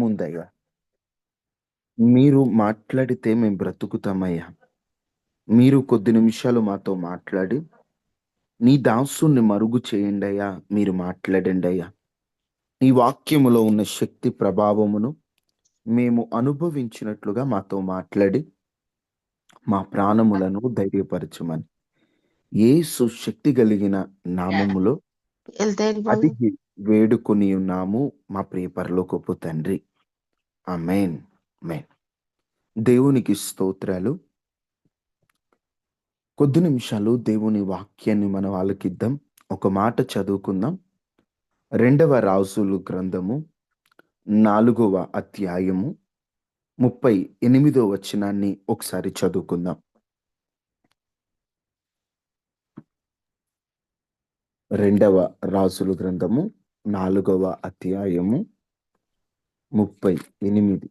బలముందయ్యా. మీరు మాట్లాడితే మేము బ్రతుకుతామయ్యా. మీరు కొద్ది నిమిషాలు మాతో మాట్లాడి నీ దాసుని మరుగు చేయండి అయ్యా. మీరు మాట్లాడండి అయ్యా. నీ వాక్యములో ఉన్న శక్తి ప్రభావమును మేము అనుభవించినట్లుగా మాతో మాట్లాడి మా ప్రాణములను ధైర్యపరచమని యేసు శక్తి కలిగిన నామములో అడిగి వేడుకొని ఉన్నాము మా ప్రియ పరలోకపు తండ్రి. ఆమేన్. ఆమేన్. దేవునికి స్తోత్రాలు. కొద్ది నిమిషాలు దేవుని వాక్యాన్ని మనం ఆలకిద్దాం. ఒక మాట చదువుకుందాం. 2వ రాజులు గ్రంథము 4వ అధ్యాయము 38వ వచనాన్ని ఒకసారి చదువుకుందాం. 2వ రాజులు గ్రంథము 4వ అధ్యాయము 38.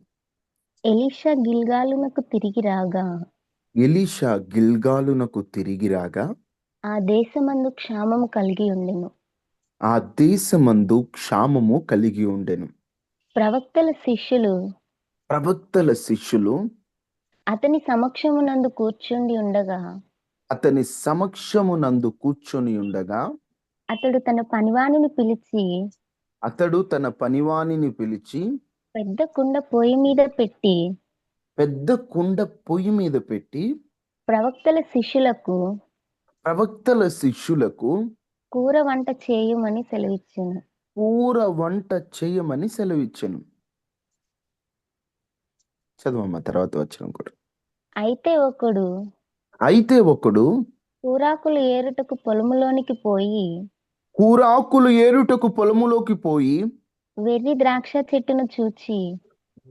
ఎలీషా గిల్గాలునకు తిరిగి రాగా ఆ దేశమందు క్షామము కలిగి ఉండెను. ప్రవక్తల శిష్యులు అతని సమక్షమునందు కూర్చొని ఉండగా అతడు తన పనివానిని పిలిచి పెద్ద కుండ పొయ్యి మీద పెట్టి ప్రవక్తల శిష్యులకు కూర వంట చేయమని సెలవిచ్చెను. చదవమ్మా తర్వాత వచనం కూడా. అయితే ఒకడు కూరాకులు ఏరుటకు పొలములోకి పోయి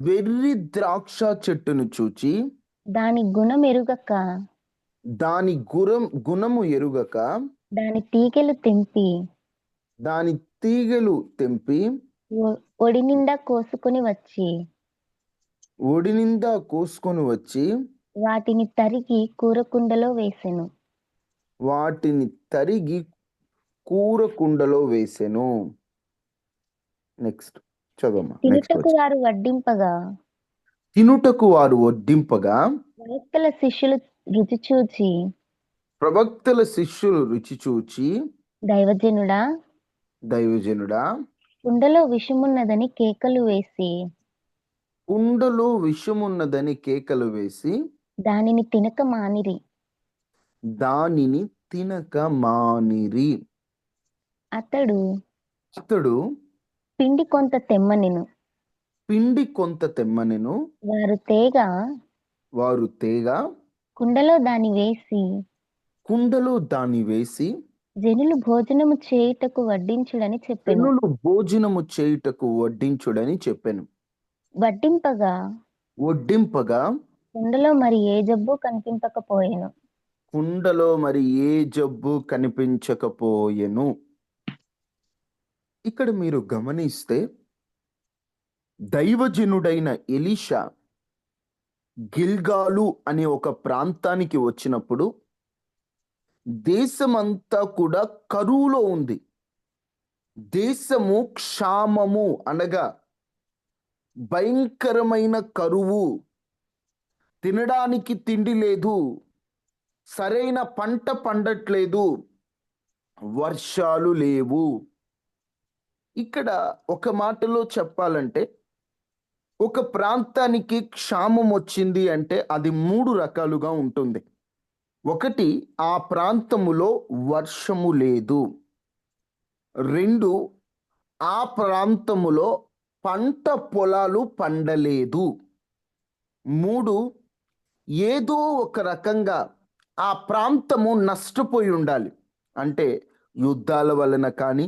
వెర్రి ద్రాక్ష చెట్టును చూచి దాని గుణము ఎరుగక దాని తీగెలు తెంపి ఒడి నిండా కోసుకొని వచ్చి వాటిని తరిగి కూర కుండలో వేసెను. నెక్స్ట్ చదవమ్మా. తినుటకు వారు వడ్డింపగా ప్రవక్తల శిష్యులు రుచి చూచి దైవజనుడా కుండలో విషమున్నదని కేకలు వేసి దానిని తినక మానిరి. అతడు పిండి కొంత తెమ్మనెను. వారు తేగా కుండలో దాని వేసి జనులు భోజనము చేయుటకు వడ్డించుడని చెప్పెను. వడ్డింపగా కుండలో మరి ఏ జబ్బు కనిపించకపోయెను. ఇక్కడ మీరు గమనిస్తే దైవజనుడైన ఎలీషా గిల్గాలు అనే ఒక ప్రాంతానికి వచ్చినప్పుడు దేశమంతా కూడా కరువులో ఉంది. దేశము క్షామము అనగా భయంకరమైన కరువు. తినడానికి తిండి లేదు, సరైన పంట పండట్లేదు, వర్షాలు లేవు. ఇక్కడ ఒక మాటలో చెప్పాలంటే ఒక ప్రాంతానికి క్షామం వచ్చింది అంటే అది 3 రకాలుగా ఉంటుంది. ఒకటి, ఆ ప్రాంతములో వర్షము లేదు. 2, ఆ ప్రాంతములో పంట పొలాలు పండలేదు. 3, ఏదో ఒక రకంగా ఆ ప్రాంతము నష్టపోయి ఉండాలి. అంటే యుద్ధాల వలన కానీ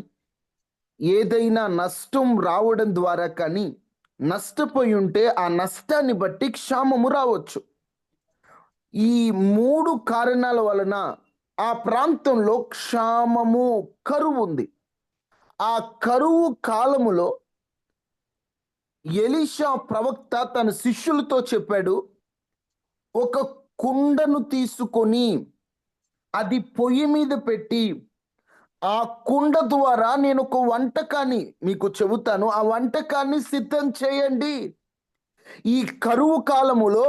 ఏదైనా నష్టం రావడం ద్వారా కానీ నష్టపోయి ఉంటే ఆ నష్టాన్ని బట్టి క్షామము రావచ్చు. ఈ 3 కారణాల వలన ఆ ప్రాంతంలో క్షామము, కరువు ఉంది. ఆ కరువు కాలములో ఎలీషా ప్రవక్త తన శిష్యులతో చెప్పాడు, ఒక కుండను తీసుకొని అది పొయ్యి మీద పెట్టి ఆ కుండ ద్వారా నేను ఒక వంటకాన్ని మీకు చెబుతాను, ఆ వంటకాన్ని సిద్ధం చేయండి. ఈ కరువు కాలములో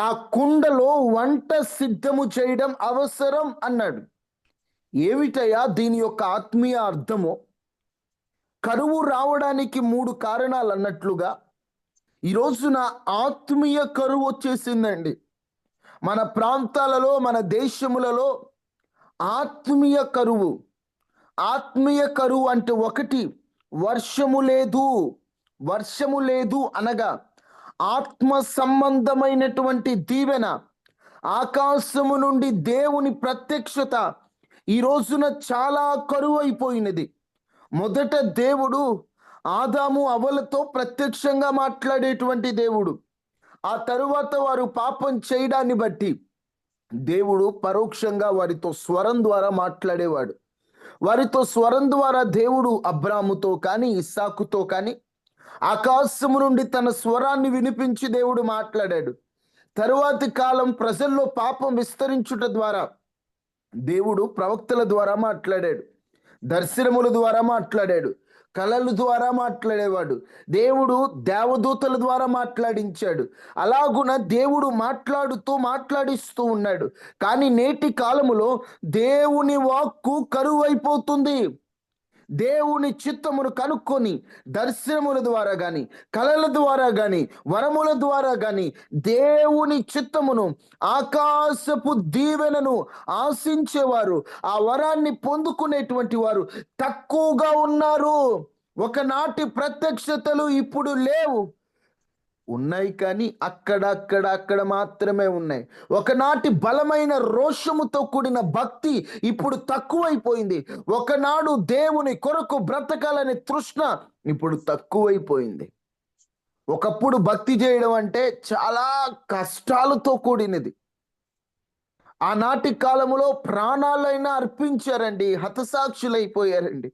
ఆ కుండలో వంట సిద్ధము చేయడం అవసరం అన్నాడు. ఏమిటయా దీని యొక్క ఆత్మీయ అర్థము? కరువు రావడానికి 3 కారణాలు అన్నట్లుగా ఈ రోజున ఆత్మీయ కరువు వచ్చేసిందండి. మన ప్రాంతాలలో, మన దేశములలో ఆత్మీయ కరువు. ఆత్మీయ కరువు అంటే ఒకటి, వర్షము లేదు. వర్షము లేదు అనగా ఆత్మ సంబంధమైనటువంటి దీవెన, ఆకాశము నుండి దేవుని ప్రత్యక్షత ఈ రోజున చాలా కరువు అయిపోయినది. మొదట దేవుడు ఆదాము అవ్వలతో ప్రత్యక్షంగా మాట్లాడేటువంటి దేవుడు. ఆ తరువాత వారు పాపం చేయడాన్ని బట్టి దేవుడు పరోక్షంగా వారితో స్వరం ద్వారా మాట్లాడేవాడు. వారితో స్వరం ద్వారా దేవుడు అబ్రాముతో కానీ, ఇస్సాకుతో కానీ ఆకాశము నుండి తన స్వరాన్ని వినిపించి దేవుడు మాట్లాడాడు. తరువాతి కాలం ప్రజల్లో పాపం విస్తరించుట ద్వారా దేవుడు ప్రవక్తల ద్వారా మాట్లాడాడు, దర్శనముల ద్వారా మాట్లాడాడు, కళల ద్వారా మాట్లాడేవాడు. దేవుడు దేవదూతల ద్వారా మాట్లాడించాడు. అలాగున దేవుడు మాట్లాడిస్తూ ఉన్నాడు. కానీ నేటి కాలములో దేవుని వాక్కు కరువైపోతుంది. దేవుని చిత్తమును కనుక్కొని దర్శనముల ద్వారా గాని, కళల ద్వారా గాని, వరముల ద్వారా గాని దేవుని చిత్తమును, ఆకాశపు దీవెనను ఆశించేవారు, ఆ వరాన్ని పొందుకునేటువంటి వారు తక్కువగా ఉన్నారు. ఒకనాటి ప్రత్యక్షతలు ఇప్పుడు లేవు. ఉన్నాయి కానీ అక్కడ మాత్రమే ఉన్నాయి. ఒకనాటి బలమైన రోషముతో కూడిన భక్తి ఇప్పుడు తక్కువైపోయింది. ఒకనాడు దేవుని కొరకు బ్రతకాలనే తృష్ణ ఇప్పుడు తక్కువైపోయింది. ఒకప్పుడు భక్తి చేయడం అంటే చాలా కష్టాలతో కూడినది. ఆనాటి కాలములో ప్రాణాలైనా అర్పించారండి, హతసాక్షులైపోయారండి.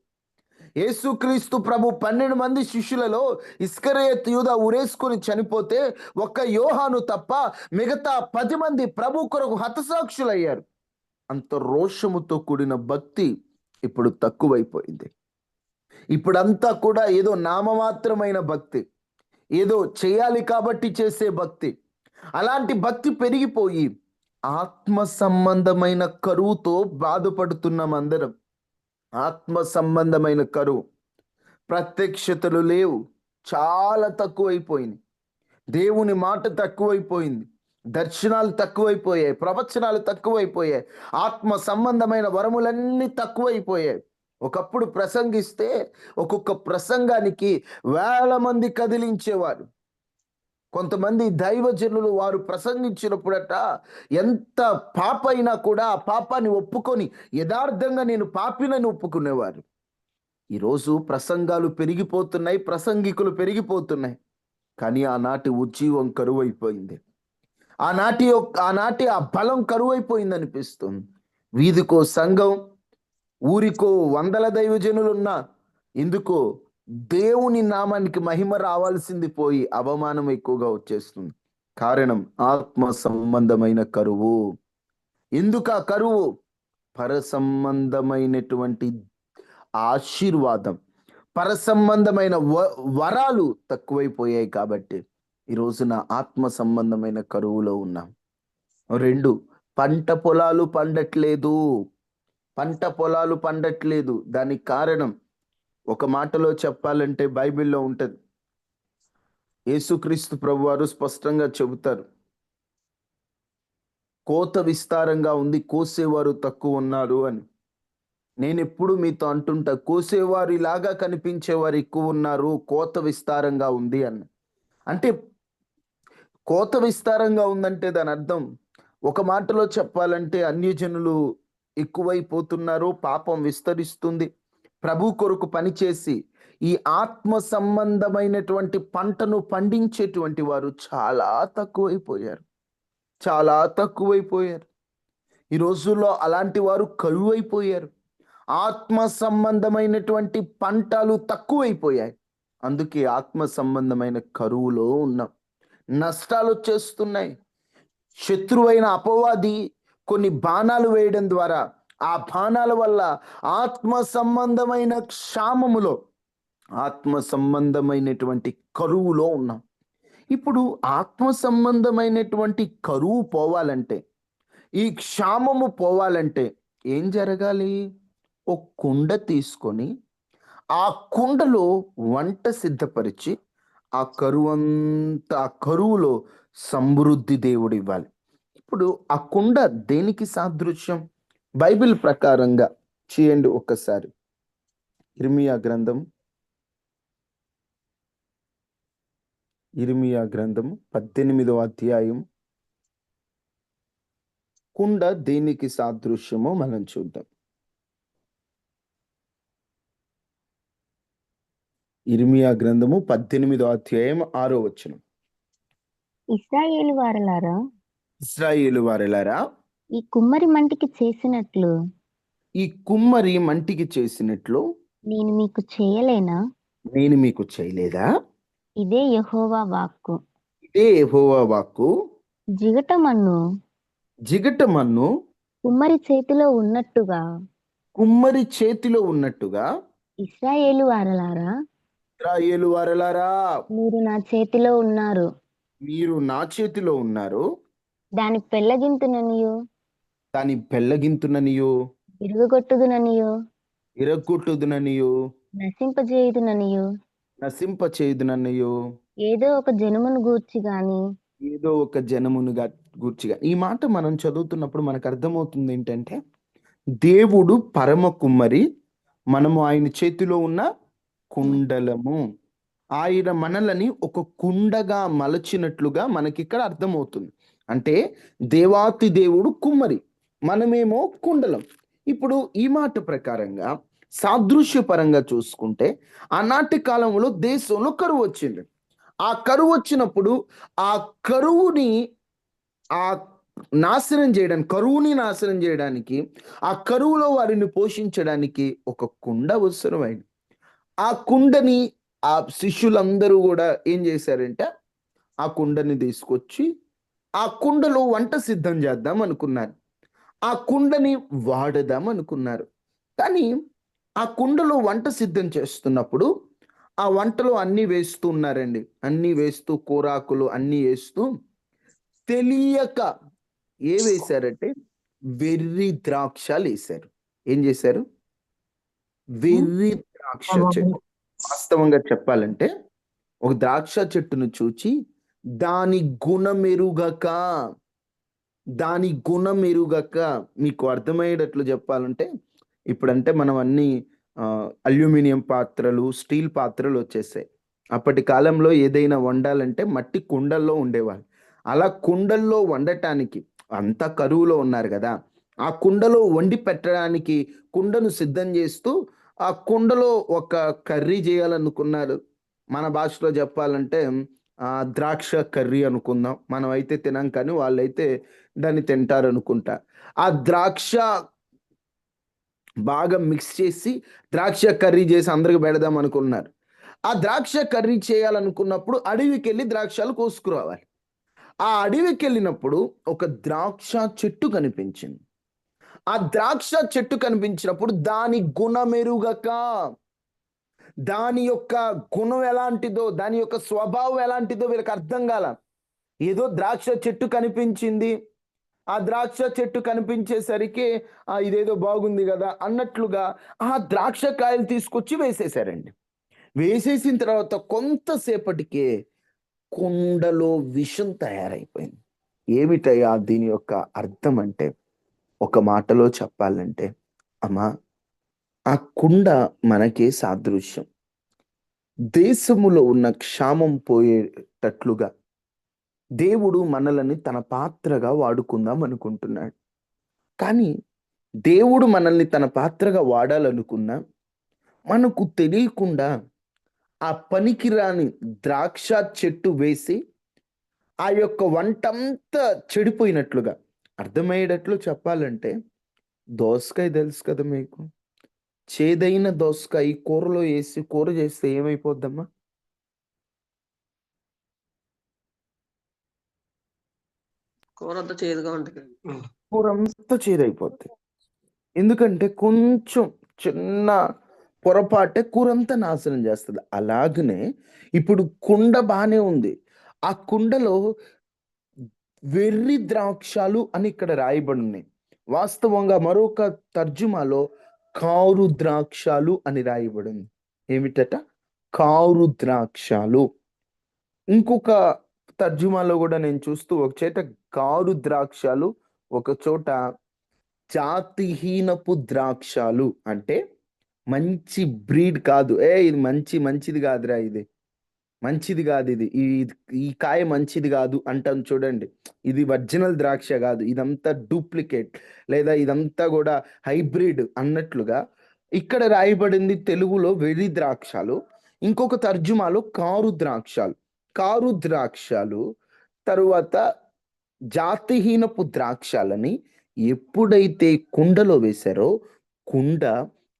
యేసుక్రీస్తు ప్రభు 12 మంది శిష్యులలో ఇస్కరియోతు యూదా ఉరేసుకొని చనిపోతే ఒక్క యోహాను తప్ప మిగతా 10 మంది ప్రభు కొరకు హతసాక్షులయ్యారు. అంత రోషముతో కూడిన భక్తి ఇప్పుడు తక్కువైపోయింది. ఇప్పుడంతా కూడా ఏదో నామమాత్రమైన భక్తి, ఏదో చేయాలి కాబట్టి చేసే భక్తి. అలాంటి భక్తి పెరిగిపోయి ఆత్మ సంబంధమైన కరువుతో బాధపడుతున్నాం అందరం. ఆత్మ సంబంధమైన కరువు, ప్రత్యక్షతలు లేవు, చాలా తక్కువైపోయింది. దేవుని మాట తక్కువైపోయింది, దర్శనాలు తక్కువైపోయాయి, ప్రవచనాలు తక్కువైపోయాయి, ఆత్మ సంబంధమైన వరములన్నీ తక్కువైపోయాయి. ఒకప్పుడు ప్రసంగిస్తే ఒక్కొక్క ప్రసంగానికి 1000 మంది కదిలించేవారు. కొంతమంది దైవజనులు వారు ప్రసంగించినప్పుడట ఎంత పాప అయినా కూడా ఆ పాపాన్ని ఒప్పుకొని యథార్థంగా నేను పాపినని ఒప్పుకునేవారు. ఈరోజు ప్రసంగాలు పెరిగిపోతున్నాయి, ప్రసంగికులు పెరిగిపోతున్నాయి, కానీ ఆనాటి ఉజ్జీవం కరువైపోయింది. ఆనాటి ఆ బలం కరువైపోయింది అనిపిస్తుంది. వీధికో సంఘం, ఊరికో 100 దైవజనులున్నా ఎందుకో దేవుని నామానికి మహిమ రావాల్సింది పోయి అవమానం ఎక్కువగా వచ్చేస్తుంది. కారణం ఆత్మ సంబంధమైన కరువు. ఎందుకు ఆ కరువు? పరసంబంధమైనటువంటి ఆశీర్వాదం, పరసంబంధమైన వరాలు తక్కువైపోయాయి కాబట్టి ఈ రోజున ఆత్మ సంబంధమైన కరువులో ఉన్నాం. 2, పంట పొలాలు పండట్లేదు. దానికి కారణం ఒక మాటలో చెప్పాలంటే బైబిల్లో ఉంటది. యేసుక్రీస్తు ప్రభువారు స్పష్టంగా చెబుతారు, కోత విస్తారంగా ఉంది, కోసేవారు తక్కువ ఉన్నారు అని. నేను ఎప్పుడు మీతో అంటుంటా, కోసేవారు ఇలాగా కనిపించేవారు ఎక్కువ ఉన్నారు, కోత విస్తారంగా ఉంది అని. అంటే కోత విస్తారంగా ఉందంటే దాని అర్థం ఒక మాటలో చెప్పాలంటే అన్యజనులు ఎక్కువైపోతున్నారు, పాపం విస్తరిస్తుంది. ప్రభు కొరకు పనిచేసి ఈ ఆత్మ సంబంధమైనటువంటి పంటను పండించేటువంటి వారు చాలా తక్కువైపోయారు. ఈ రోజుల్లో అలాంటి వారు కరువైపోయారు. ఆత్మ సంబంధమైనటువంటి పంటలు తక్కువైపోయాయి. అందుకే ఆత్మ సంబంధమైన కరువులో ఉన్నాం. నష్టాలు వచ్చేస్తున్నాయి. శత్రువైన అపవాది కొన్ని బాణాలు వేయడం ద్వారా ఆ బాణాల వల్ల ఆత్మ సంబంధమైన క్షామములో, ఆత్మ సంబంధమైనటువంటి కరువులో ఉన్నాం. ఇప్పుడు ఆత్మ సంబంధమైనటువంటి కరువు పోవాలంటే, ఈ క్షామము పోవాలంటే ఏం జరగాలి? ఒక కుండ తీసుకొని ఆ కుండలో వంట సిద్ధపరిచి ఆ కరువంతా, ఆ కరువులో సమృద్ధి దేవుడు ఇవ్వాలి. ఇప్పుడు ఆ కుండ దేనికి సాదృశ్యం? బైబిల్ ప్రకారంగా చేయండి ఒక్కసారి. ఇర్మియా గ్రంథం, ఇర్మియా గ్రంథం 18వ అధ్యాయం. కుండ దేనికి సాదృశ్యమో మనం చూద్దాం. ఇర్మియా గ్రంథము 18వ అధ్యాయం 6వ వచనం. ఇశ్రాయేలు వారలారా, ఇశ్రాయేలు వారెలారా, ఈ కుమ్మరి మంటికి చేసినట్లు ఈ కుమ్మరి మంటికి చేసినట్లు నేను మీకు చేయలేనా? నేను మీకు చేయలేదా? ఇదే యెహోవా వాక్కు. ఇదే యెహోవా వాక్కు. జిగటమన్ను జిగటమన్ను కుమ్మరి చేతిలో ఉన్నట్టుగా కుమ్మరి చేతిలో ఉన్నట్టుగా ఇశ్రాయేలు వారలారా, ఇశ్రాయేలు వారెలారా, మీరు నా చేతిలో ఉన్నారు. మీరు నా చేతిలో ఉన్నారు. దాని పెళ్ళగింతుననియో, దాని పెళ్ళగింతుననియో, ఇరుగగొట్టుదుననియో, ఇరగొట్టుదుననియో, నశింపజేయుదుననియో, నశింపచేయుదుననియో, ఏదో ఒక జనమును గూర్చి గాని ఏదో ఒక జనమునుగా గూర్చిగా. ఈ మాట మనం చదువుతున్నప్పుడు మనకు అర్థమవుతుంది ఏంటంటే, దేవుడు పరమ కుమ్మరి, మనము ఆయన చేతిలో ఉన్న కుండలము. ఆయన మనలని ఒక కుండగా మలచినట్లుగా మనకి ఇక్కడ అర్థమవుతుంది. అంటే దేవాతి దేవుడు కుమ్మరి, మనమేమో కుండలం. ఇప్పుడు ఈ మాట ప్రకారంగా సాదృశ్యపరంగా చూసుకుంటే, ఆనాటి కాలంలో దేశంలో కరువు వచ్చింది. ఆ కరువు వచ్చినప్పుడు ఆ కరువుని ఆ కరువుని నాశనం చేయడానికి, ఆ కరువులో వారిని పోషించడానికి ఒక కుండ అవసరమైంది. ఆ కుండని ఆ శిష్యులందరూ కూడా ఏం చేశారంటే, ఆ కుండని తీసుకొచ్చి ఆ కుండలో వంట సిద్ధం చేద్దాం అనుకున్నారు. ఆ కుండని వాడదాం అనుకున్నారు. కానీ ఆ కుండలో వంట సిద్ధం చేస్తున్నప్పుడు ఆ వంటలో అన్నీ వేస్తూ ఉన్నారండి. అన్నీ వేస్తూ, కూరాకులు అన్నీ వేస్తూ తెలియక వేశారంటే వెర్రి ద్రాక్షలు వేశారు. ఏం చేశారు? వెర్రి ద్రాక్ష చెట్టు. వాస్తవంగా చెప్పాలంటే ఒక ద్రాక్ష చెట్టును చూచి దాని గుణమెరుగక, దాని గుణమెరుగక, మీకు అర్థమయ్యేటట్లు చెప్పాలంటే, ఇప్పుడంటే మనం అన్ని అల్యూమినియం పాత్రలు, స్టీల్ పాత్రలు వచ్చేసాయి. అప్పటి కాలంలో ఏదైనా వండాలంటే మట్టి కుండల్లో ఉండేవాళ్ళు. అలా కుండల్లో వండటానికి, అంత కరువులో ఉన్నారు కదా, ఆ కుండలో వండి పెట్టడానికి కుండను సిద్ధం చేస్తూ ఆ కుండలో ఒక కర్రీ చేయాలనుకున్నారు. మన భాషలో చెప్పాలంటే ద్రాక్ష కర్రీ అనుకుందాం. మనం అయితే తినాం, కానీ వాళ్ళైతే దాన్ని తింటారు అనుకుంటా. ఆ ద్రాక్ష బాగా మిక్స్ చేసి ద్రాక్ష కర్రీ చేసి అందరికి పెడదాం అనుకున్నారు. ఆ ద్రాక్ష కర్రీ చేయాలనుకున్నప్పుడు అడవికి వెళ్ళి ద్రాక్షలు కోసుకురావాలి. ఆ అడవికి వెళ్ళినప్పుడు ఒక ద్రాక్ష చెట్టు కనిపించింది. ఆ ద్రాక్ష చెట్టు కనిపించినప్పుడు దాని గుణమెరుగక, దాని యొక్క గుణం ఎలాంటిదో, దాని యొక్క స్వభావం ఎలాంటిదో వీళ్ళకి అర్థం కాల. ఏదో ద్రాక్ష చెట్టు కనిపించింది, ఆ ద్రాక్ష చెట్టు కనిపించేసరికి ఇదేదో బాగుంది కదా అన్నట్లుగా ఆ ద్రాక్ష కాయలు తీసుకొచ్చి వేసేసారండి. వేసేసిన తర్వాత కొంతసేపటికే కుండలో విషం తయారైపోయింది. ఏమిటయ్యా దీని యొక్క అర్థం అంటే, ఒక మాటలో చెప్పాలంటే, అమ్మా, ఆ కుండ మనకే సాదృశ్యం. దేశములో ఉన్న క్షామం పోయేటట్లుగా దేవుడు మనల్ని తన పాత్రగా వాడుకుందాం అనుకుంటున్నాడు. కానీ దేవుడు మనల్ని తన పాత్రగా వాడాలనుకున్నా, మనకు తెలియకుండా ఆ పనికిరాని ద్రాక్ష చెట్టు వేసి ఆ యొక్క వంటంతా చెడిపోయినట్లుగా. అర్థమయ్యేటట్లు చెప్పాలంటే, దోసకాయ తెలుసు కదా మీకు? చేదైన దోసకాయ కూరలో వేసి కూర చేస్తే ఏమైపోద్దమ్మా? కూర అంతా చేదుగా ఉంటుంది. కూర అంతా చేదైపోద్ది. ఎందుకంటే కొంచెం చిన్న పొరపాటే కూరంతా నాశనం చేస్తది. అలాగనే ఇప్పుడు కుండ బానే ఉంది. ఆ కుండలో వెర్రి ద్రాక్షాలు అని ఇక్కడ రాయబడున్నాయి. వాస్తవంగా మరొక తర్జుమాలో కారు ద్రాక్షాలు అని రాయబడింది. ఏమిటట? కారు ద్రాక్షాలు. ఇంకొక తర్జుమాలో గూడా నేను చూస్తూ ఒక చేట కారు ద్రాక్షాలు, ఒక చోట జాతిహీనపు ద్రాక్షాలు. అంటే మంచి బ్రీడ్ కాదు. ఇది మంచిది కాదురా ఇది. మంచిది కాదు ఇది. ఈ కాయ మంచిది కాదు అంటాం చూడండి. ఇది ఒరిజినల్ ద్రాక్ష కాదు. ఇదంతా డూప్లికేట్ లేదా ఇదంతా కూడా హైబ్రిడ్ అన్నట్లుగా ఇక్కడ రాయబడింది తెలుగులో వెర్రి ద్రాక్షాలు. ఇంకొక తర్జుమాలో కారు ద్రాక్షాలు. కారు ద్రాక్షాలు తరువాత జాతిహీనపు ద్రాక్షాలని ఎప్పుడైతే కుండలో వేశారో కుండ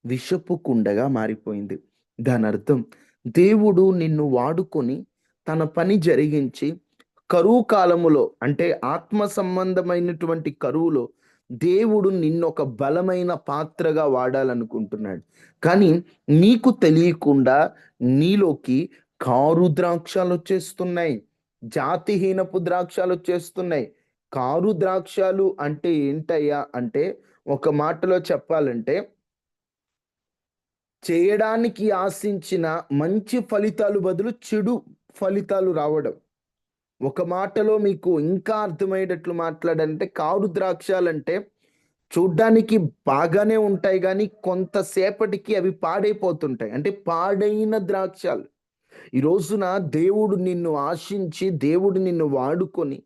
విషపు కుండగా మారిపోయింది. దాని అర్థం దేవుడు నిన్ను వాడుకొని తన పని జరిగించి కరువు కాలములో అంటే ఆత్మ సంబంధమైనటువంటి కరువులో దేవుడు నిన్నొక బలమైన పాత్రగా వాడాలనుకుంటున్నాడు. కానీ నీకు తెలియకుండా నీలోకి కారు ద్రాక్షాలు వచ్చేస్తున్నాయి. జాతిహీనపు ద్రాక్షాలు వచ్చేస్తున్నాయి. కారు ద్రాక్షాలు అంటే ఏంటయ్యా అంటే, ఒక మాటలో చెప్పాలంటే చేయడానికి ఆశించిన మంచి ఫలితాలు బదులు చెడు ఫలితాలు రావడం. ఒక మాటలో మీకు ఇంకా అర్థమయ్యేటట్లు మాట్లాడంటే కారు ద్రాక్షాలంటే చూడ్డానికి బాగానే ఉంటాయి కానీ కొంతసేపటికి అవి పాడైపోతుంటాయి. అంటే పాడైన ద్రాక్షాలు. ఈ రోజున దేవుడు నిన్ను ఆశించి దేవుడు నిన్ను వాడుకొని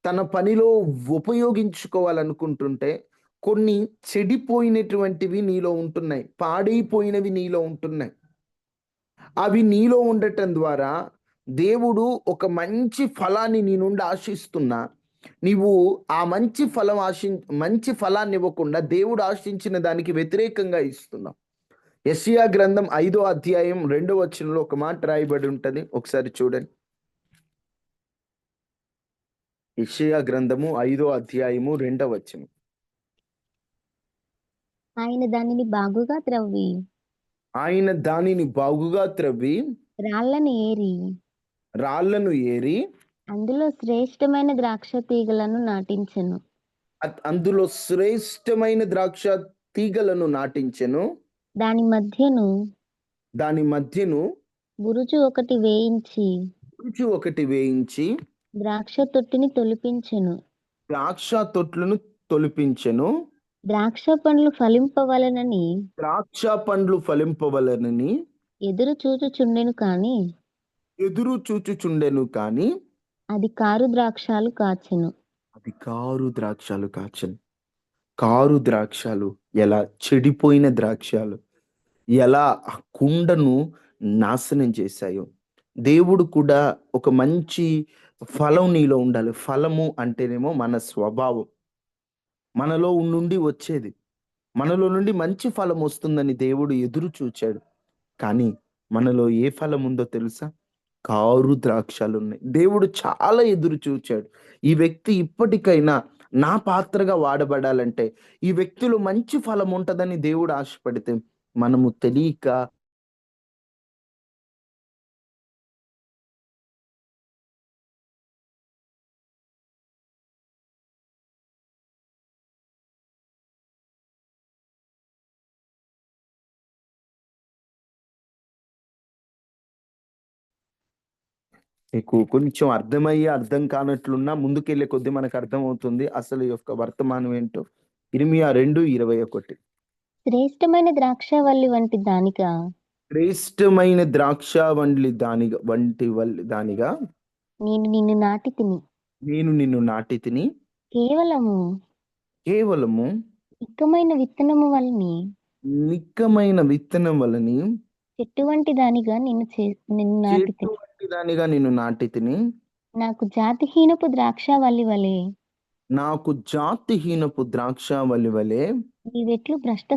తన పనిలో ఉపయోగించుకోవాలనుకుంటుంటే కొన్ని చెడిపోయినటువంటివి నీలో ఉంటున్నాయి. పాడైపోయినవి నీలో ఉంటున్నాయి. అవి నీలో ఉండటం ద్వారా దేవుడు ఒక మంచి ఫలాన్ని నీ నుండి ఆశిస్తున్నా నీవు ఆ మంచి ఫలాన్ని ఇవ్వకుండా దేవుడు ఆశించిన దానికి వ్యతిరేకంగా ఇస్తున్నావు. యెషయా గ్రంథం 5వ అధ్యాయం 2వ వచనంలో ఒక మాట రాయబడి ఉంటది. ఒకసారి చూడండి. యెషయా గ్రంథము 5వ అధ్యాయము 2వ వచనం. ఆయన దానిని బాగుగా త్రవ్వి ఆయన దానిని బాగుగా త్రవ్వి రాళ్లను ఏరి అందులో శ్రేష్టమైన ద్రాక్ష తీగలను నాటించెను. అందులో శ్రేష్టమైన ద్రాక్ష తీగలను నాటించెను. దాని మధ్యను బురుజు ఒకటి వేయించి ద్రాక్ష తొట్టిని తొలిపించెను. ద్రాక్ష తొట్లను తొలిపించెను. ద్రాక్ష పండ్లు ఫలింపవలనని ఎదురు చూచుచుండెను కాని అది కారు ద్రాక్షాలు కాచెను. కారు ద్రాక్షాలు ఎలా చెడిపోయిన ద్రాక్షాలు ఎలా ఆ కుండను నాశనం చేశాయో. దేవుడు కూడా ఒక మంచి ఫలం నీలో ఉండాలి. ఫలము అంటేనేమో మన స్వభావం, మనలో నుండి వచ్చేది. మనలో నుండి మంచి ఫలం వస్తుందని దేవుడు ఎదురు చూచాడు. కానీ మనలో ఏ ఫలం ఉందో తెలుసా? కారు ద్రాక్షాలు ఉన్నాయి. దేవుడు చాలా ఎదురు చూచాడు. ఈ వ్యక్తి ఇప్పటికైనా నా పాత్రగా వాడబడాలంటే, ఈ వ్యక్తిలో మంచి ఫలం ఉంటదని దేవుడు ఆశపడితే మనము తెలియక మీకు కొంచెం అర్థం కానట్లున్నా ముందుకెళ్ళే కొద్దీ మనకు అర్థమవుతుంది అసలు యొక్క వర్తమానం ఏంటో. ఇర్మియా 2:21. శ్రేష్టమైన ద్రాక్షవల్లి వంటి దానిగా నేను నిన్ను నాటి తిని కేవలము నిక్కమైన విత్తనం వలని చెట్టు వంటి దానిగా నిన్ను నాటి తిని నాకు జాతిహీనపు ద్రాక్షావల్లి వలె నీవెట్లు భ్రష్ట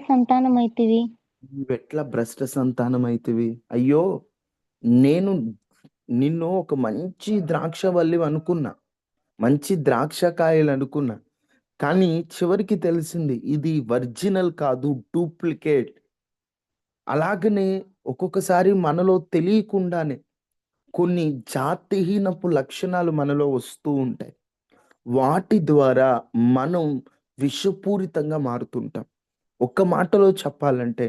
సంతానమైతివి. అయ్యో, నేను నిన్ను ఒక మంచి ద్రాక్షవల్లి అనుకున్నా, మంచి ద్రాక్ష కాయలు అనుకున్నా. కానీ చివరికి తెలిసింది ఇది ఒరిజినల్ కాదు, డూప్లికేట్. అలాగనే ఒక్కొక్కసారి మనలో తెలియకుండానే కొన్ని జాతిహీనపు లక్షణాలు మనలో వస్తూ ఉంటాయి. వాటి ద్వారా మనం విషపూరితంగా మారుతుంటాం. ఒక్క మాటలో చెప్పాలంటే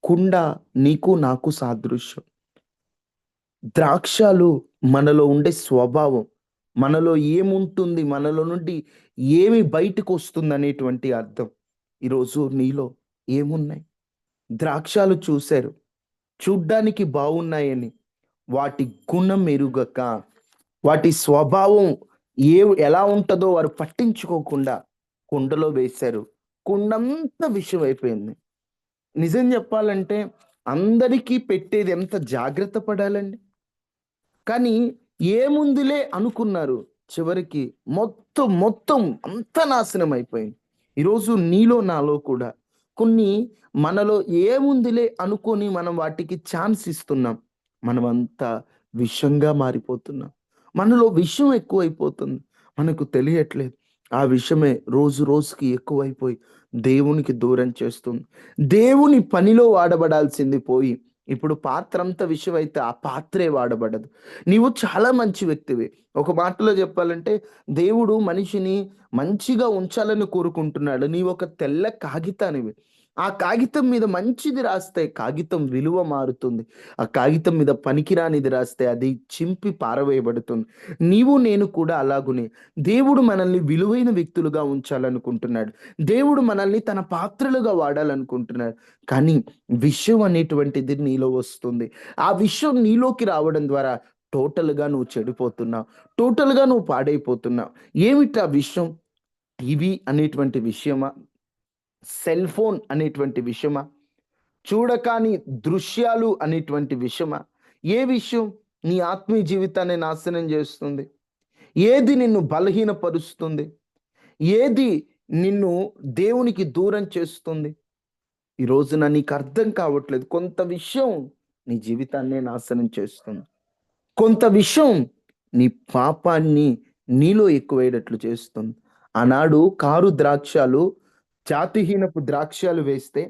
కుండ నీకు నాకు సాదృశ్యం. ద్రాక్షాలు మనలో ఉండే స్వభావం, మనలో ఏముంటుంది, మనలో నుండి ఏమి బయటకు వస్తుంది అనేటువంటి అర్థం. ఈరోజు నీలో ఏమున్నాయి? ద్రాక్షాలు చూశారు, చూడ్డానికి బాగున్నాయని వాటి గుణం ఎరుగక, వాటి స్వభావం ఎలా ఉంటుందో వారు పట్టించుకోకుండా కుండలో వేశారు. కుండంతా విషం అయిపోయింది. నిజం చెప్పాలంటే అందరికీ పెట్టేది ఎంత జాగ్రత్త పడాలండి. కానీ ఏముందిలే అనుకున్నారు, చివరికి మొత్తం మొత్తం అంతా నాశనం అయిపోయింది. ఈరోజు నీలో నాలో కూడా కొన్ని మనలో ఏముందిలే అనుకొని మనం వాటికి ఛాన్స్ ఇస్తున్నాం. మనమంతా విషంగా మారిపోతున్నాం. మనలో విషం ఎక్కువైపోతుంది, మనకు తెలియట్లేదు. ఆ విషమే రోజు రోజుకి ఎక్కువైపోయి దేవునికి దూరం చేస్తుంది. దేవుని పనిలో వాడబడాల్సింది పోయి ఇప్పుడు పాత్ర అంతా విషయం అయితే ఆ పాత్రే వాడబడదు. నీవు చాలా మంచి వ్యక్తివి. ఒక మాటలో చెప్పాలంటే దేవుడు మనిషిని మంచిగా ఉంచాలని కోరుకుంటున్నాడు. నీవు ఒక తెల్ల కాగితానివి. ఆ కాగితం మీద మంచిది రాస్తే కాగితం విలువ మారుతుంది. ఆ కాగితం మీద పనికిరానిది రాస్తే అది చింపి పారవేయబడుతుంది. నీవు నేను కూడా అలాగునే దేవుడు మనల్ని విలువైన వ్యక్తులుగా ఉంచాలనుకుంటున్నాడు. దేవుడు మనల్ని తన పాత్రలుగా వాడాలనుకుంటున్నాడు. కానీ విషయం అనేటువంటిది నీలో వస్తుంది. ఆ విషయం నీలోకి రావడం ద్వారా టోటల్గా నువ్వు చెడిపోతున్నావు, టోటల్గా నువ్వు పాడైపోతున్నావు. ఏమిటా విషయం? టీవీ అనేటువంటి విషయమా? సెల్ ఫోన్ అనేటువంటి విషయమా? చూడకాని దృశ్యాలు అనేటువంటి విషయమా? ఏ విషయం నీ ఆత్మీయ జీవితాన్ని నాశనం చేస్తుంది? ఏది నిన్ను బలహీనపరుస్తుంది? ఏది నిన్ను దేవునికి దూరం చేస్తుంది? ఈ రోజున నీకు అర్థం కావట్లేదు. కొంత విషయం నీ జీవితాన్నే నాశనం చేస్తుంది. కొంత విషయం నీ పాపాన్ని నీలో ఎక్కువయ్యేటట్లు చేస్తుంది. ఆనాడు కారు ద్రాక్షాలు, జాతిహీనపు ద్రాక్షాలు వేస్తే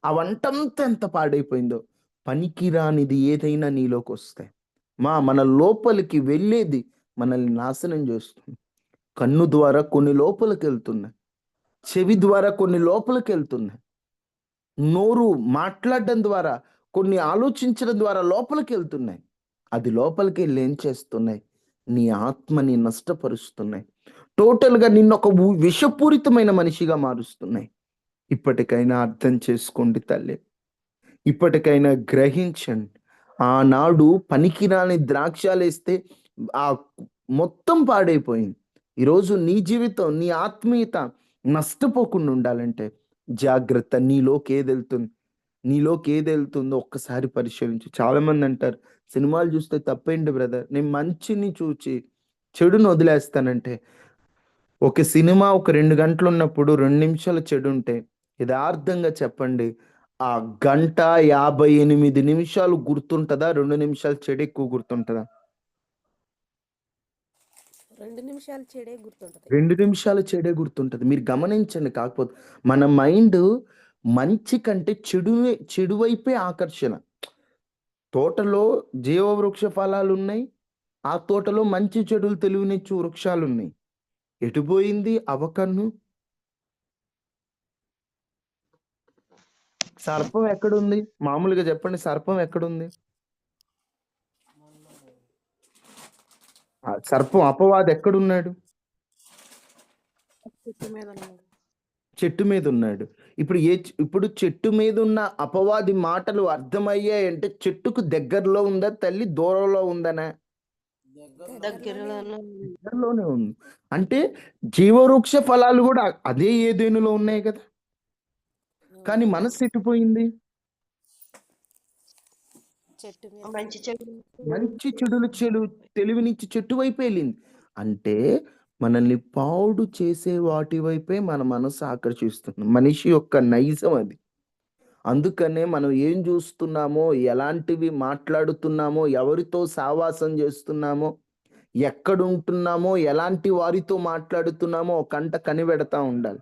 ఆ వంటంతా ఎంత పాడైపోయిందో. పనికిరానిది ఏదైనా నీలోకి వస్తే మన లోపలికి వెళ్ళేది మనల్ని నాశనం చేస్తుంది. కన్ను ద్వారా కొన్ని లోపలికి వెళ్తున్నాయి, చెవి ద్వారా కొన్ని లోపలికి వెళ్తున్నాయి, నోరు మాట్లాడడం ద్వారా కొన్ని ఆలోచించడం ద్వారా లోపలికి వెళ్తున్నాయి. అది లోపలికి వెళ్ళి ఏం చేస్తున్నాయి? నీ ఆత్మని నష్టపరుస్తున్నాయి. టోటల్గా నిన్ను ఒక విషపూరితమైన మనిషిగా మారుస్తున్నాయి. ఇప్పటికైనా అర్థం చేసుకోండి తల్లి, ఇప్పటికైనా గ్రహించండి. ఆనాడు పనికిరాని ద్రాక్షాలు వేస్తే ఆ మొత్తం పాడైపోయింది. ఈరోజు నీ జీవితం, నీ ఆత్మీయత నష్టపోకుండా ఉండాలంటే జాగ్రత్త. నీలోకి ఏది వెళ్తుందో ఒక్కసారి పరిశీలించు. చాలా మంది అంటారు సినిమాలు చూస్తే తప్పేంటి బ్రదర్, నేను మంచిని చూచి చెడును వదిలేస్తానంటే. ఒక సినిమా ఒక 2 గంటలు ఉన్నప్పుడు 2 నిమిషాలు చెడు ఉంటే యథార్థంగా చెప్పండి, ఆ 1:58 గుర్తుంటుందా? 2 నిమిషాలు చెడు ఎక్కువ గుర్తుంటుందా? 2 నిమిషాలు చెడే గుర్తుంటది. 2 నిమిషాలు చెడే గుర్తుంటది. మీరు గమనించండి. కాకపోతే మన మైండ్ మంచి కంటే చెడు వైపే ఆకర్షణ. తోటలో జీవవృక్ష ఫలాలు ఉన్నాయి, ఆ తోటలో మంచి చెడులు తెలివినిచ్చు వృక్షాలు ఉన్నాయి. ఎటుపోయింది అవకన్ను? సర్పం ఎక్కడుంది? మామూలుగా చెప్పండి, సర్పం ఎక్కడుంది? సర్పం అపవాది ఎక్కడున్నాడు? చెట్టు మీద ఉన్నాడు. చెట్టు మీద ఉన్నాడు. ఇప్పుడు చెట్టు మీద ఉన్న అపవాది మాటలు అర్థమయ్యాయంటే చెట్టుకు దగ్గరలో ఉందా తల్లి, దూరంలో ఉందనా? దగ్గరలోనే ఉంది. అంటే జీవవృక్ష ఫలాలు కూడా అదే ఏదెనులో ఉన్నాయి కదా. కానీ మనసు ఎట్టుపోయింది? చెట్టు మీద మంచి చెడు తెలివినిచ్చి చెట్టు వైపు వెళ్ళింది. అంటే మనల్ని పాడు చేసే వాటి వైపే మన మనసు ఆకర్షిస్తుంది. మనిషి యొక్క నైజం అది. అందుకనే మనం ఏం చూస్తున్నామో, ఎలాంటివి మాట్లాడుతున్నామో, ఎవరితో సావాసం చేస్తున్నామో, ఎక్కడ ఉంటున్నామో, ఎలాంటి వారితో మాట్లాడుతున్నామో ఒక కంట కనిపెడతా ఉండాలి.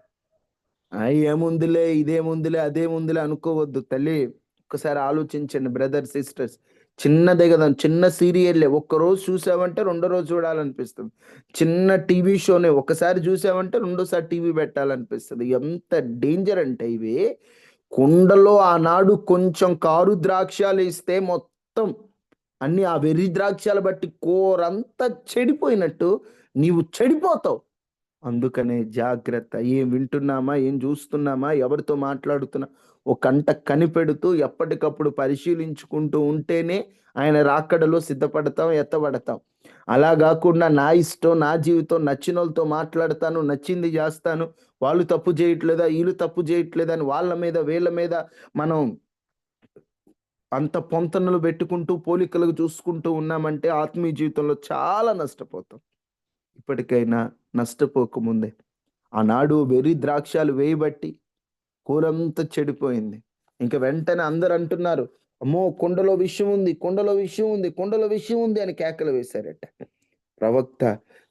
ఏముందిలే, ఇదేముందిలే, అదేముందిలే అనుకోవద్దు తల్లి. ఒకసారి ఆలోచించండి బ్రదర్ సిస్టర్స్. చిన్నదే కదా, చిన్న సీరియల్లే ఒక్కరోజు చూసావంటే రెండో రోజు చూడాలనిపిస్తుంది. చిన్న టీవీ షోనే ఒకసారి చూసావంటే రెండోసారి టీవీ పెట్టాలనిపిస్తుంది. ఎంత డేంజర్ అంటే ఇవి. కుండలో ఆనాడు కొంచెం కారు ద్రాక్షాలు ఇస్తే మొత్తం అన్ని ఆ వెర్రి ద్రాక్షాలు బట్టి కూరంతా చెడిపోయినట్టు నీవు చెడిపోతావు. అందుకనే జాగ్రత్త. ఏం వింటున్నామా, ఏం చూస్తున్నామా, ఎవరితో మాట్లాడుతున్నా ఒక కంట కనిపెడుతూ ఎప్పటికప్పుడు పరిశీలించుకుంటూ ఉంటేనే ఆయన రాకడలో సిద్ధపడతాం, ఎత్తబడతాం. అలా కాకుండా నా ఇష్టం, నా జీవితం, నచ్చిన వాళ్ళతో మాట్లాడతాను, నచ్చింది చేస్తాను, వాళ్ళు తప్పు చేయట్లేదా, వీళ్ళు తప్పు చేయట్లేదా అని వాళ్ళ మీద వీళ్ళ మీద మనం అంత పొంతనలు పెట్టుకుంటూ పోలికలు చూసుకుంటూ ఉన్నామంటే ఆత్మీయ జీవితంలో చాలా నష్టపోతాం. ఇప్పటికైనా నష్టపోకముందే ఆనాడు వెర్రి ద్రాక్షాలు వేయబట్టి కూరంతా చెడిపోయింది. ఇంకా వెంటనే అందరు అంటున్నారు, అమ్మో కుండలో విషయం ఉంది, కుండలో విషయం ఉంది, కుండలో విషయం ఉంది అని కేకలు వేశారట. ప్రవక్త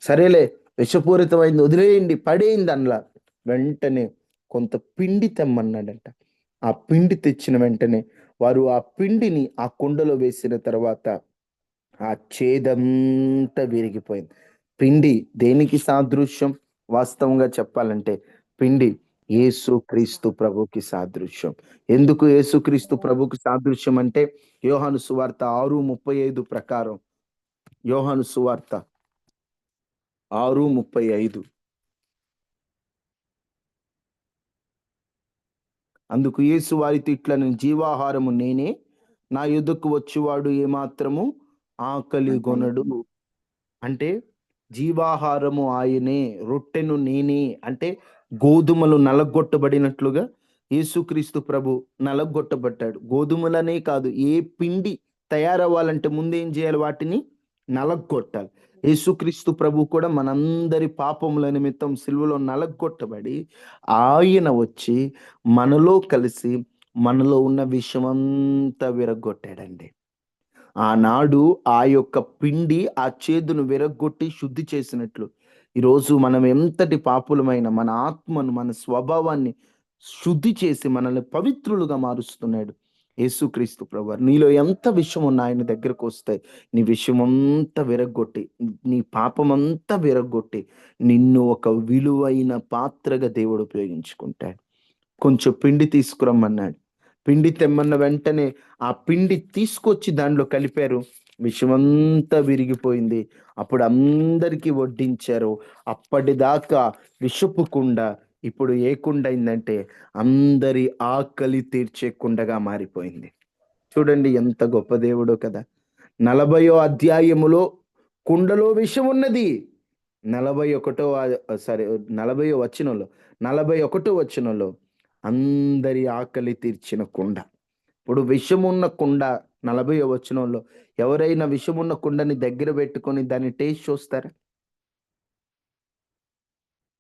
సరేలే విషపూరితమైంది వదిలేయండి, పడేయింది అనలా. వెంటనే కొంత పిండి తెమ్మన్నాడంట. ఆ పిండి తెచ్చిన వెంటనే వారు ఆ పిండిని ఆ కుండలో వేసిన తర్వాత ఆ చేదంతా విరిగిపోయింది. పిండి దేనికి సాదృశ్యం? వాస్తవంగా చెప్పాలంటే పిండి యేసు క్రీస్తు ప్రభుకి సాదృశ్యం. ఎందుకు యేసుక్రీస్తు ప్రభుకి సాదృశ్యం అంటే యోహాను సువార్త 6:35 ప్రకారం, యోహాను సువార్త 6:35, అందుకు యేసు వారితో ఇట్లను, జీవాహారము నేనే, నా యొద్దకు వచ్చేవాడు ఏమాత్రము ఆకలి గొనడు. అంటే జీవాహారము ఆయనే, రొట్టెను నేనే. అంటే గోధుమలు నలగొట్టబడినట్లుగా యేసుక్రీస్తు ప్రభు నలగొట్టబడ్డాడు. గోధుమలనే కాదు, ఏ పిండి తయారవ్వాలంటే ముందేం చేయాలి? వాటిని నలగొట్టాలి. యేసుక్రీస్తు ప్రభు కూడా మనందరి పాపముల నిమిత్తం సిలువలో నలగొట్టబడి ఆయన వచ్చి మనలో కలిసి మనలో ఉన్న విషమంతా విరగొట్టాడండి. ఆనాడు ఆ యొక్క పిండి ఆ చేదును విరగ్గొట్టి శుద్ధి చేసినట్లు ఈరోజు మనం ఎంతటి పాపులమైన మన ఆత్మను, మన స్వభావాన్ని శుద్ధి చేసి మనల్ని పవిత్రులుగా మారుస్తున్నాడు యేసుక్రీస్తు ప్రభువారు. నీలో ఎంత విషయం ఉన్న ఆయన దగ్గరకు వస్తే నీ విషయమంతా విరగ్గొట్టి, నీ పాపమంతా విరగ్గొట్టి నిన్ను ఒక విలువైన పాత్రగా దేవుడు ఉపయోగించుకుంటాడు. కొంచెం పిండి తీసుకురమ్మన్నాడు. పిండి తెమ్మన్న వెంటనే ఆ పిండి తీసుకొచ్చి దానిలో కలిపారు. విషమంతా విరిగిపోయింది. అప్పుడు అందరికీ వడ్డించారు. అప్పటిదాకా విషపు కుండ ఇప్పుడు ఏ కుండ అయిందంటే అందరి ఆకలి తీర్చే కుండగా మారిపోయింది. చూడండి ఎంత గొప్ప దేవుడో కదా. 40వ అధ్యాయములో కుండలో విషం ఉన్నది. 40వ వచనంలో 41వ వచనంలో అందరి ఆకలి తీర్చిన కుండ. ఇప్పుడు విషమున్న కుండ 40వ వచనంలో ఎవరైనా విషమున్న కుండని దగ్గర పెట్టుకొని దాన్ని టేస్ట్ చూస్తారా?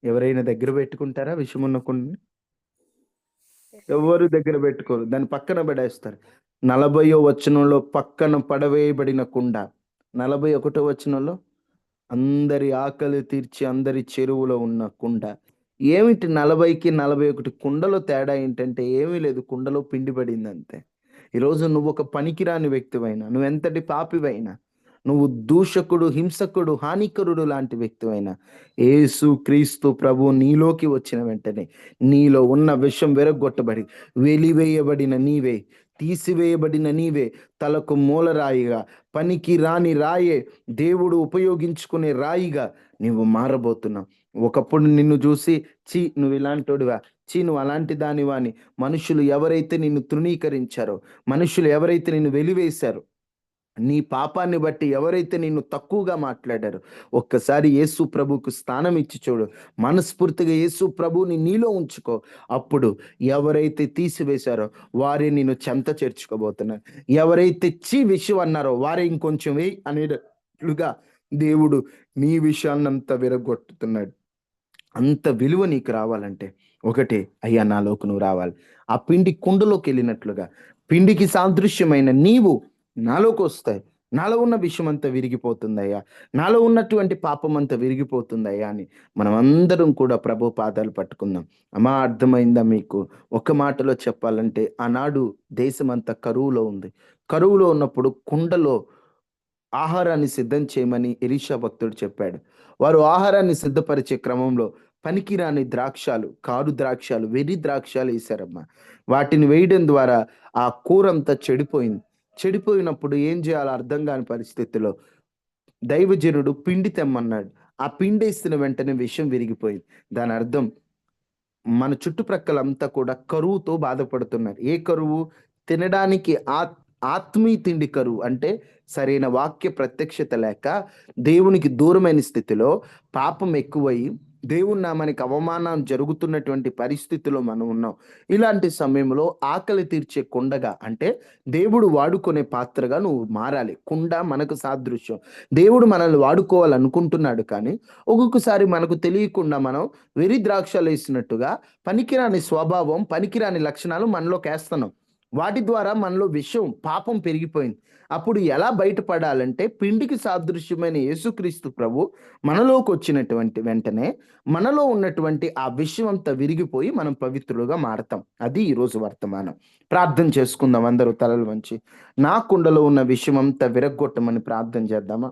ఎవరైనా దగ్గర పెట్టుకుంటారా విషమున్న కుండని? ఎవరు దగ్గర పెట్టుకోరు, దాన్ని పక్కన పడేస్తారు. 40వ వచనంలో పక్కన పడవేయబడిన కుండ. 41వ వచనంలో అందరి ఆకలి తీర్చి అందరి చెరువులో ఉన్న కుండ. ఏమిటి 40కి 41 కుండలో తేడా ఏంటంటే ఏమీ లేదు, కుండలో పిండి పడింది అంతే. ఈరోజు నువ్వు ఒక పనికిరాని వ్యక్తివైనా, నువ్వెంతటి పాపివైనా, నువ్వు దూషకుడు, హింసకుడు, హానికరుడు లాంటి వ్యక్తివైనా, యేసు క్రీస్తు ప్రభు నీలోకి వచ్చిన వెంటనే నీలో ఉన్న విషం విరగొట్టబడి వెలివేయబడిన నీవే, తీసివేయబడిన నీవే, తలకు మూలరాయిగా, పనికి రాని రాయే దేవుడు ఉపయోగించుకునే రాయిగా నువ్వు మారబోతున్నావు. ఒకప్పుడు నిన్ను చూసి చీ నువ్వు ఇలాంటోడివా, చీ నువ్వు అలాంటి దానివా అని మనుషులు ఎవరైతే నిన్ను తృణీకరించారో, మనుషులు ఎవరైతే నిన్ను వెలివేశారో, నీ పాపాన్ని బట్టి ఎవరైతే నిన్ను తక్కువగా మాట్లాడారో, ఒక్కసారి యేసు ప్రభుకు స్థానం ఇచ్చి చూడు. మనస్ఫూర్తిగా యేసు ప్రభుని నీలో ఉంచుకో. అప్పుడు ఎవరైతే తీసివేశారో వారే నిన్ను చెంత చేర్చుకోబోతున్నారు. ఎవరైతే చీ విషయం అన్నారో వారే ఇంకొంచెం వేయి అనేటట్లుగా దేవుడు నీ విషయాన్నంతా విరగొట్టుతున్నాడు. అంత విలువ నీకు రావాలంటే ఒకటే, అయ్యా నాలోకి నువ్వు రావాలి. ఆ పిండి కుండలోకి వెళ్ళినట్లుగా పిండికి సాదృశ్యమైన నీవు నాలోకి వస్తాయి. నాలో ఉన్న విషయం అంతా విరిగిపోతుందయ్యా, నాలో ఉన్నటువంటి పాపం అంతా విరిగిపోతుందయ్యా అని మనం అందరం కూడా ప్రభు పాదాలు పట్టుకుందాం. అమ్మా, అర్థమైందా మీకు? ఒక మాటలో చెప్పాలంటే ఆనాడు దేశమంతా కరువులో ఉంది. కరువులో ఉన్నప్పుడు కుండలో ఆహారాన్ని సిద్ధం చేయమని ఎలీషా భక్తుడు చెప్పాడు. వారు ఆహారాన్ని సిద్ధపరిచే క్రమంలో పనికిరాని ద్రాక్షాలు, కారు ద్రాక్షాలు, వెర్రి ద్రాక్షాలు వేశారమ్మా. వాటిని వేయడం ద్వారా ఆ కూరంతా చెడిపోయింది. చెడిపోయినప్పుడు ఏం చేయాలో అర్థం కాని పరిస్థితిలో దైవజనుడు పిండి తెమ్మన్నాడు. ఆ పిండేసిన వెంటనే విషం విరిగిపోయింది. దాని అర్థం మన చుట్టుప్రక్కలంతా కూడా కరువుతో బాధపడుతున్నారు. ఏ కరువు? తినడానికి ఆత్మీయ తిండి కరువు. అంటే సరైన వాక్య ప్రత్యక్షత లేక, దేవునికి దూరమైన స్థితిలో, పాపం ఎక్కువై దేవుని నామానికి అవమానం జరుగుతున్నటువంటి పరిస్థితిలో మనం ఉన్నాం. ఇలాంటి సమయంలో ఆకలి తీర్చే కుండగా, అంటే దేవుడు వాడుకునే పాత్రగా నువ్వు మారాలి. కుండ మనకు సాదృశ్యం. దేవుడు మనల్ని వాడుకోవాలనుకుంటున్నాడు, కానీ ఒక్కొక్కసారి మనకు తెలియకుండా మనం వెర్రి ద్రాక్షలు వేసినట్టుగా పనికిరాని స్వభావం, పనికిరాని లక్షణాలు మనలోకి వేస్తున్నాం. వాటి ద్వారా మనలో విషం, పాపం పెరిగిపోయింది. అప్పుడు ఎలా బయటపడాలంటే, పిండికి సాదృశ్యమైన యేసుక్రీస్తు ప్రభు మనలోకి వచ్చినటువంటి వెంటనే మనలో ఉన్నటువంటి ఆ విషయం అంతా విరిగిపోయి మనం పవిత్రులుగా మారతాం. అది ఈరోజు వర్తమానం. ప్రార్థన చేసుకుందాం అందరూ తలలు వంచి. నా కుండలో ఉన్న విషయం అంతా విరగ్గొట్టమని ప్రార్థన చేద్దామా?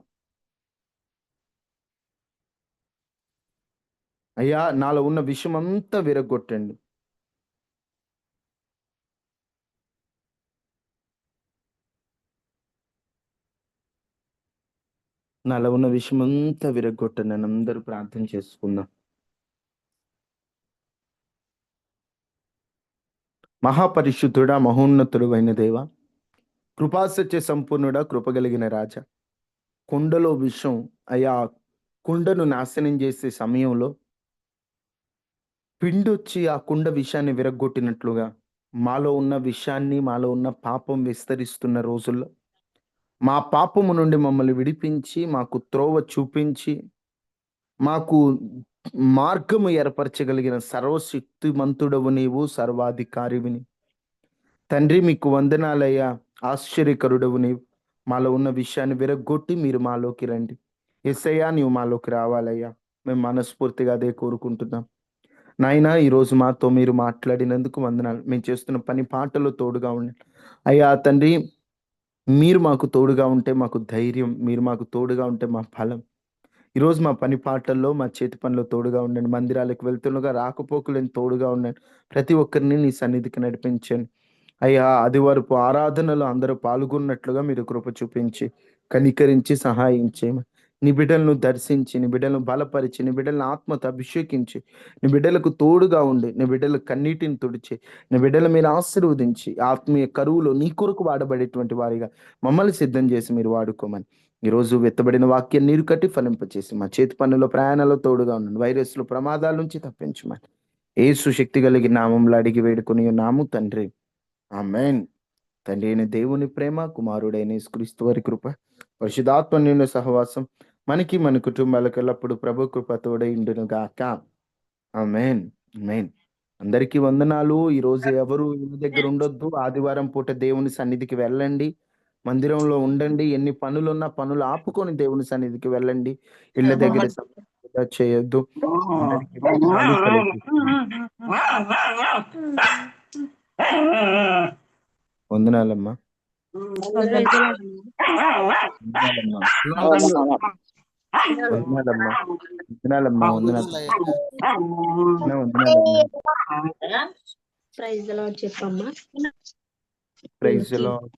అయ్యా, నాలో ఉన్న విషయం అంతా విరగ్గొట్టండి. నాలో ఉన్న విషయం అంతా విరగ్గొట్టండి అని అందరూ ప్రార్థన చేసుకుందాం. మహాపరిశుద్ధుడా, మహోన్నతుడు అయిన దేవ, కృపాసత్య సంపూర్ణుడా, కృపగలిగిన రాజా, కుండలో విషం అయ్యా, కుండను నాశనం చేసే సమయంలో పిండొచ్చి ఆ కుండ విషాన్ని విరగ్గొట్టినట్లుగా మాలో ఉన్న విషాన్ని, మాలో ఉన్న పాపం విస్తరిస్తున్న రోజుల్లో మా పాపము నుండి మమ్మల్ని విడిపించి, మాకు త్రోవ చూపించి, మాకు మార్గము ఏర్పరచగలిగిన సర్వశక్తిమంతుడవు నీవు, సర్వాధికారివిని. తండ్రి, మీకు వందనాలయ్యా. ఆశ్చర్యకరుడవు నీవు. మాలో ఉన్న విషయాన్ని విరగ్గొట్టి మీరు మాలోకి రండి. యేసయ్యా, నీవు మాలోకి రావాలయ్యా. మేము మనస్ఫూర్తిగా అదే కోరుకుంటున్నాం. నాయనా, ఈరోజు మాతో మీరు మాట్లాడినందుకు వందనాలు. మేము చేస్తున్న పని పాటలో తోడుగా ఉండండి అయ్యా. తండ్రి, మీరు మాకు తోడుగా ఉంటే మాకు ధైర్యం, మీరు మాకు తోడుగా ఉంటే మా ఫలం. ఈరోజు మా పని పాటల్లో, మా చేతి పనిలో తోడుగా ఉండండి. మందిరాలకు వెళ్తుండగా రాకపోకలను తోడుగా ఉండండి. ప్రతి ఒక్కరిని నీ సన్నిధికి నడిపించండి అయ్యా. ఆదివారపు ఆరాధనలో అందరూ పాల్గొన్నట్లుగా మీరు కృప చూపించి, కనికరించి సహాయం చేయమని, నీ బిడ్డలను దర్శించి, నీ బిడ్డలను బలపరిచి, నీ బిడ్డలను ఆత్మతో అభిషేకించి, నీ బిడ్డలకు తోడుగా ఉండి, నీ బిడ్డల కన్నీటిని తుడిచి, నీ బిడ్డల మీరు ఆశీర్వదించి, ఆత్మీయ కరువులో నీ కొరకు వాడబడేటువంటి వారిగా మమ్మల్ని సిద్ధం చేసి మీరు వాడుకోమని, ఈరోజు వెత్తబడిన వాక్యం నీరు కట్టి ఫలింపచేసి మా చేతి పనుల ప్రయాణాల్లో తోడుగా ఉండండి. వైరస్లు, ప్రమాదాల నుంచి తప్పించమని యేసు శక్తి కలిగిన నామంలో అడిగి వేడుకొని నాము తండ్రి, ఆమేన్. తండ్రి అయిన దేవుని ప్రేమ, కుమారుడైన యేసుక్రీస్తు వారి కృప, పరిశుద్ధాత్మ నిండు సహవాసం మనకి, మన కుటుంబాలకు ఎల్లప్పుడు ప్రభు కృప తోడై ఉండును గాక. ఆమేన్, ఆమేన్. అందరికీ వందనాలు. ఈరోజు ఎవరు ఇళ్ళ దగ్గర ఉండొద్దు. ఆదివారం పూట దేవుని సన్నిధికి వెళ్ళండి, మందిరంలో ఉండండి. ఎన్ని పనులున్నా పనులు ఆపుకొని దేవుని సన్నిధికి వెళ్ళండి. ఇళ్ళ దగ్గర వృధా చేయొద్దు. అందరికీ వందనాలు. సెలవు తీసుకుంటున్నాను. వందనాలమ్మా. వందనాలమ్మా. వందనాలమ్మా. వందనాలమ్మా. వందనాలమ్మా. ప్రైజ్ ది లార్డ్ చెప్పమ్మా. Praise the lord.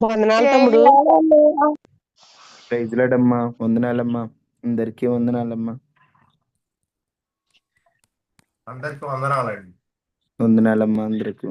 వందనాలు తమ్ముడు. ప్రైజ్ ది లార్డ్ అమ్మా. వందనాలమ్మా. అందరికీ వందనాలమ్మా. అందరికీ వందనాలండి. వందనాలమ్మా అందరికీ.